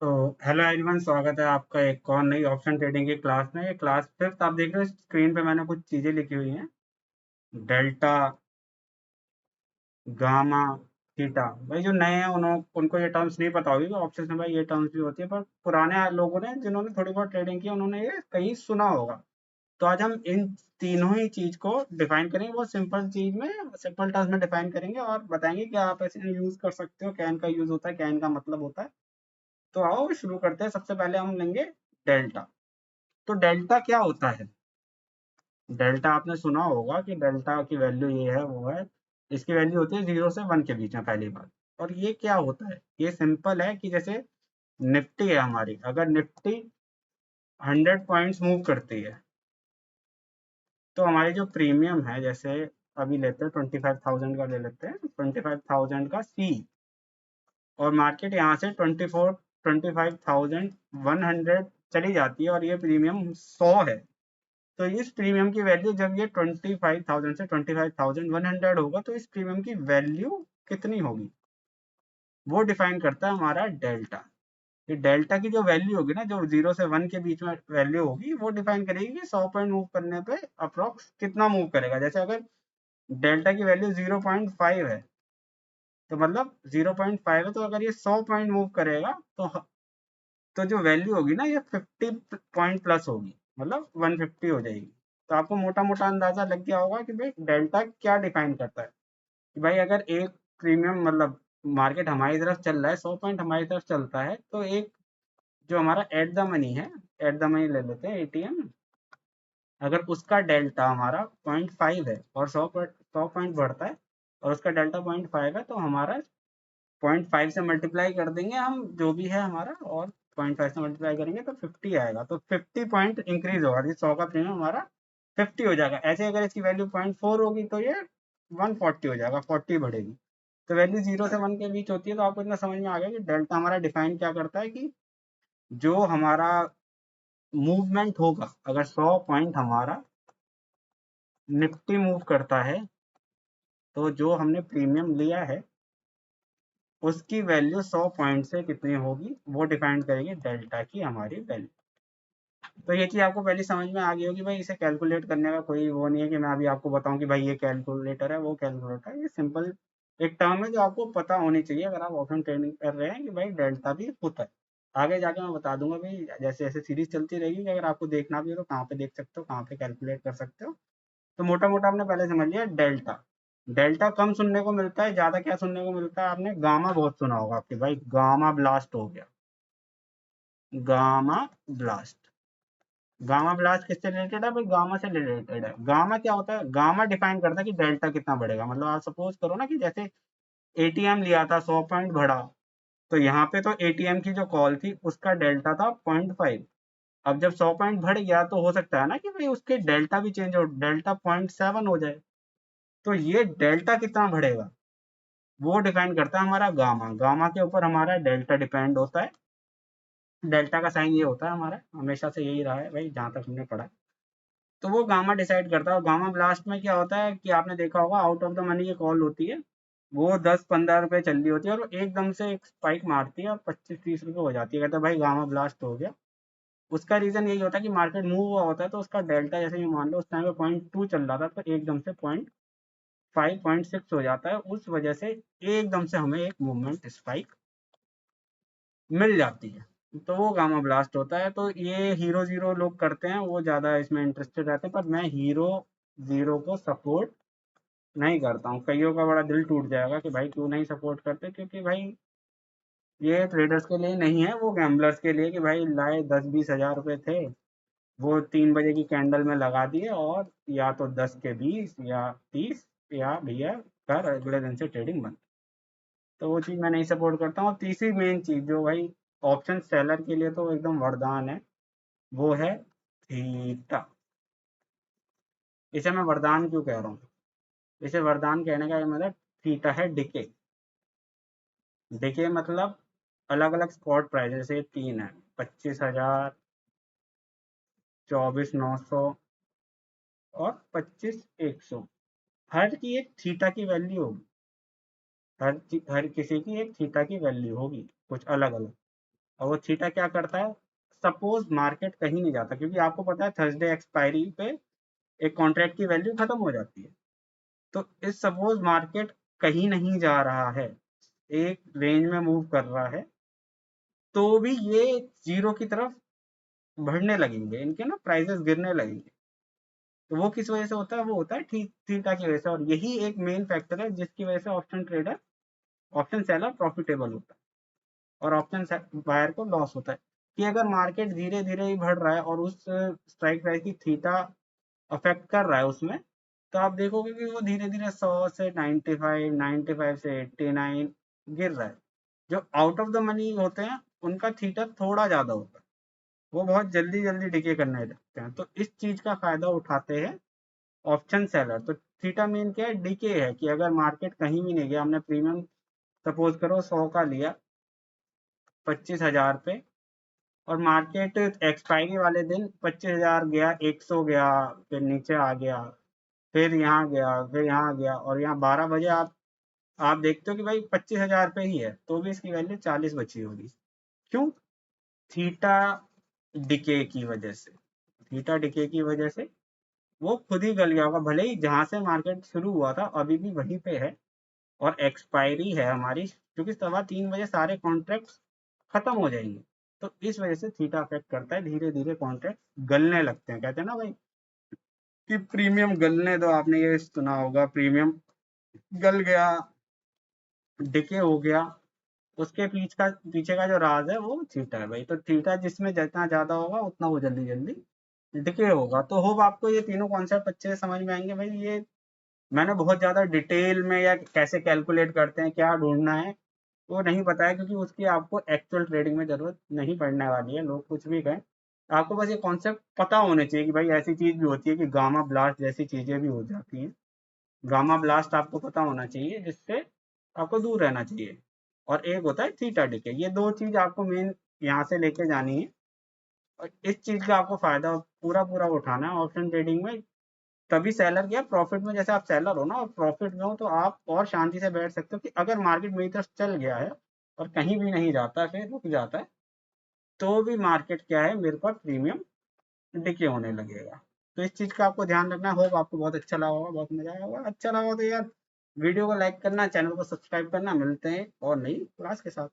तो hello everyone, स्वागत है आपका एक और नई ऑप्शन ट्रेडिंग की क्लास में। ये क्लास फिफ्थ आप देख रहे हो, स्क्रीन पे मैंने कुछ चीजें लिखी हुई हैं। Delta, gamma, theta. भाई जो नए हैं उनको ये टर्म्स नहीं पता होगी कि ऑप्शन में भाई ये टर्म्स भी होती है, पर पुराने लोगों ने जिन्होंने थोड़ी बहुत ट्रेडिंग की उन्होंने ये कहीं सुना होगा। तो आज हम इन तीनों ही चीज को डिफाइन करेंगे, बहुत सिंपल चीज में, सिंपल टर्म्स में डिफाइन करेंगे और बताएंगे कि आप ऐसे यूज कर सकते हो, क्या इनका यूज होता है, क्या इनका मतलब होता है। तो आओ शुरू करते हैं। सबसे पहले हम लेंगे डेल्टा। तो डेल्टा क्या होता है? डेल्टा आपने सुना होगा कि डेल्टा की वैल्यू ये है, वो है। इसकी वैल्यू होती है 0 से 1 के बीच में, पहली बात। और ये क्या होता है? ये सिंपल है कि जैसे निफ्टी है हमारी, अगर निफ्टी 100 पॉइंट्स मूव करती है तो हमारी जो प्रीमियम है, जैसे अभी लेते हैं 25,000 का, ले लेते हैं 25,000 का सी, और मार्केट यहाँ से 25,100 चली जाती है और ये प्रीमियम 100 है। तो इस प्रीमियम की वैल्यू, जब ये 25,000 से 25,100 होगा, तो इस प्रीमियम की वैल्यू कितनी होगी, वो डिफाइन करता है हमारा डेल्टा। ये डेल्टा की जो वैल्यू होगी ना, जो 0 से 1 के बीच में वैल्यू होगी, वो डिफाइन करेगी कि 100 पॉइंट मूव करने पे अप्रोक्स कितना मूव करेगा। जैसे अगर डेल्टा की वैल्यू 0.5 है, तो मतलब 0.5 है, तो अगर ये 100 पॉइंट मूव करेगा तो जो वैल्यू होगी ना, ये 50 पॉइंट प्लस होगी, मतलब 150 हो जाएगी। तो आपको मोटा मोटा अंदाजा लग गया होगा कि भाई डेल्टा क्या डिफाइन करता है। कि भाई अगर एक प्रीमियम, मतलब मार्केट हमारी तरफ चल रहा है, 100 पॉइंट हमारी तरफ चलता है, तो एक जो हमारा एट द मनी है, एट द मनी ले लेते हैं, एटीएम, अगर उसका डेल्टा हमारा 0.5 है और 100 पॉइंट बढ़ता है और उसका डेल्टा 0.5 है, तो हमारा 0.5 से मल्टीप्लाई कर देंगे हम, जो भी है हमारा, और 0.5 से मल्टीप्लाई करेंगे तो 50 आएगा। तो 50 पॉइंट इंक्रीज होगा, 100 का प्रीमियम हमारा 50 हो जाएगा। ऐसे अगर इसकी वैल्यू 0.4 होगी तो ये 140 हो जाएगा, 40 बढ़ेगी। तो वैल्यू 0 से 1 के बीच होती है। तो आपको इतना समझ में आ गया कि डेल्टा हमारा डिफाइन क्या करता है, कि जो हमारा मूवमेंट होगा, अगर 100 पॉइंट हमारा निफ्टी मूव करता है, तो जो हमने प्रीमियम लिया है उसकी वैल्यू 100 पॉइंट से कितनी होगी, वो डिफाइन करेगी डेल्टा की हमारी वैल्यू। तो ये चीज आपको पहले समझ में आ गई होगी। भाई इसे कैलकुलेट करने का कोई वो नहीं है कि मैं अभी आपको बताऊं कि भाई ये कैलकुलेटर है, वो कैलकुलेटर है। ये सिंपल एक टर्म है जो आपको पता होनी चाहिए अगर आप ऑप्शन ट्रेडिंग कर रहे हैं, कि भाई डेल्टा भी होता है। आगे जाके मैं बता दूंगा भाई, जैसे जैसे सीरीज चलती रहेगी कि अगर आपको देखना भी हो तो कहाँ पे देख सकते हो, कहाँ पे कैलकुलेट कर सकते हो। तो मोटा मोटा आपने पहले समझ लिया डेल्टा। डेल्टा कम सुनने को मिलता है, ज्यादा क्या सुनने को मिलता है? आपने गामा बहुत सुना होगा, आपके भाई गामा ब्लास्ट हो गया, गामा ब्लास्ट। गामा ब्लास्ट किससे रिलेटेड है भाई? गामा से रिलेटेड है। गामा क्या होता है? गामा डिफाइन करता है कि डेल्टा कितना बढ़ेगा। मतलब आप सपोज करो ना कि जैसे एटीएम लिया था, 100 पॉइंट बढ़ा, तो यहाँ पे तो एटीएम की जो कॉल थी उसका डेल्टा था 0.5। अब जब 100 पॉइंट बढ़ गया तो हो सकता है ना कि भाई उसके डेल्टा भी चेंज हो, डेल्टा 0.7 हो जाए। तो ये डेल्टा कितना बढ़ेगा वो डिफाइन करता है हमारा गामा। गामा के ऊपर हमारा डेल्टा डिपेंड होता है। डेल्टा का साइन ये होता है हमारा, हमेशा से यही रहा है भाई, जहां तक हमने पढ़ा है। तो वो गामा डिसाइड करता है। और गामा ब्लास्ट में क्या होता है कि आपने देखा होगा, आउट ऑफ द मनी की कॉल होती है, वो 10-15 रुपए चल रही होती है, और वो एकदम से एक स्पाइक मारती है और 25-30 रुपए हो जाती है। कहते हैं भाई गामा ब्लास्ट हो गया। उसका रीजन यही होता है कि मार्केट मूव हुआ होता है, तो उसका डेल्टा, जैसे कि मान लो उस टाइम पे 0.2 चल रहा था, तो एकदम से 0.5, 0.6 हो जाता है। उस वजह से एकदम से हमें एक मूवमेंट स्पाइक मिल जाती है। तो वो गामा ब्लास्ट होता है। तो ये हीरो जीरो लोग करते हैं, वो ज्यादा इसमें इंटरेस्टेड रहते हैं, पर मैं हीरो जीरो को सपोर्ट नहीं करता हूँ। कईयों का बड़ा दिल टूट जाएगा कि भाई क्यों नहीं सपोर्ट करते, क्योंकि भाई ये ट्रेडर्स के लिए नहीं है, वो गैम्बलर्स के लिए, कि भाई लाए 10-20 हज़ार रुपए थे, वो 3 बजे की कैंडल में लगा दिए, और या तो 10 के 20 या 30, या भैया कर अगले दिन से ट्रेडिंग बंद। तो वो चीज़ मैं नहीं सपोर्ट करता हूँ। और तीसरी मेन चीज़ जो भाई ऑप्शन सेलर के लिए तो एकदम वरदान है, वो है थीटा। इसे मैं वरदान क्यों कह रहा हूँ? इसे वरदान कहने का ये मतलब, थीटा है डिके। डिके मतलब अलग अलग स्पॉट प्राइस, जैसे तीन है, 25,000, 24,900 और 25,100। हर की एक थीटा की वैल्यू होगी। हर किसी की एक थीटा की वैल्यू होगी, कुछ अलग अलग। और वो थीटा क्या करता है, सपोज मार्केट कहीं नहीं जाता, क्योंकि आपको पता है थर्सडे एक्सपायरी पे एक कॉन्ट्रैक्ट की वैल्यू खत्म हो जाती है। तो इस सपोज मार्केट कहीं नहीं जा रहा है, एक रेंज में मूव कर रहा है, तो भी ये जीरो की तरफ बढ़ने लगेंगे, इनके ना प्राइसेस गिरने लगेंगे। तो वो किस वजह से होता है, वो होता है थीटा की वजह से। और यही एक मेन फैक्टर है जिसकी वजह से option trader, option seller profitable होता है और ऑप्शन बायर को लॉस होता है। कि अगर मार्केट धीरे धीरे ही बढ़ रहा है और उस स्ट्राइक प्राइस की थीटा अफेक्ट कर रहा है उसमें, तो आप देखोगे कि वो धीरे धीरे 100 से 95, 95 से 89 गिर रहा है। जो आउट ऑफ द मनी होते हैं उनका थीटा थोड़ा ज्यादा होता है, वो बहुत जल्दी जल्दी डिके करने लगते हैं। तो इस चीज का फायदा उठाते हैं ऑप्शन सेलर। तो थीटा मीन क्या है, डीके है, कि अगर मार्केट कहीं भी नहीं गया, हमने प्रीमियम सपोज करो 100 का लिया 25,000 पे, और मार्केट एक्सपायरी वाले दिन 25,000 गया, 100 गया, फिर नीचे आ गया, फिर यहाँ गया, फिर यहाँ गया, और यहाँ 12 बजे आप देखते हो कि भाई 25,000 पे ही है, तो भी इसकी वैल्यू 40 बची होगी। क्यों? थीटा डिके की वजह से। थीटा डिके की वजह से वो खुद ही गल गया होगा, भले ही जहां से मार्केट शुरू हुआ था अभी भी वहीं पे है, और एक्सपायरी है हमारी, क्योंकि 3:15 बजे सारे कॉन्ट्रैक्ट खत्म हो जाएंगे। तो इस वजह से थीटा अफेक्ट करता है, धीरे धीरे कॉन्ट्रैक्ट गलने लगते हैं। कहते हैं ना भाई कि प्रीमियम गलने दो, आपने ये सुना होगा, प्रीमियम गल गया, डिके हो गया। उसके पीछे का जो राज है वो थीटा है भाई। तो थीटा जिसमें जितना ज्यादा होगा उतना वो जल्दी जल्दी डिके होगा। तो होप आपको ये तीनों कॉन्सेप्ट अच्छे से समझ में आएंगे भाई। ये मैंने बहुत ज़्यादा डिटेल में या कैसे कैलकुलेट करते हैं, क्या ढूंढना है, वो नहीं बताया, क्योंकि उसकी आपको एक्चुअल ट्रेडिंग में ज़रूरत नहीं पड़ने वाली है। लोग कुछ भी कहें, आपको बस ये कॉन्सेप्ट पता होने चाहिए कि भाई ऐसी चीज़ भी होती है कि गामा ब्लास्ट जैसी चीज़ें भी हो जाती हैं। गामा ब्लास्ट आपको पता होना चाहिए, जिससे आपको दूर रहना चाहिए। और एक होता है थीटा डिके, ये दो चीज़ आपको मेन यहाँ से लेके जानी है। और इस चीज़ का आपको फायदा पूरा पूरा उठाना है ऑप्शन ट्रेडिंग में। तभी सेलर क्या, प्रॉफिट में, जैसे आप सेलर हो ना और प्रॉफिट में हो, तो आप और शांति से बैठ सकते हो कि अगर मार्केट मेरी तरफ चल गया है और कहीं भी नहीं जाता है, फिर रुक जाता है, तो भी मार्केट क्या है, मेरे पास प्रीमियम डिके होने लगेगा। तो इस चीज का आपको ध्यान रखना है। होप आपको बहुत अच्छा लगा होगा, बहुत मजा आया होगा। अच्छा लगा हो तो यार वीडियो को लाइक करना, चैनल को सब्सक्राइब करना। मिलते हैं और नई क्लास के साथ।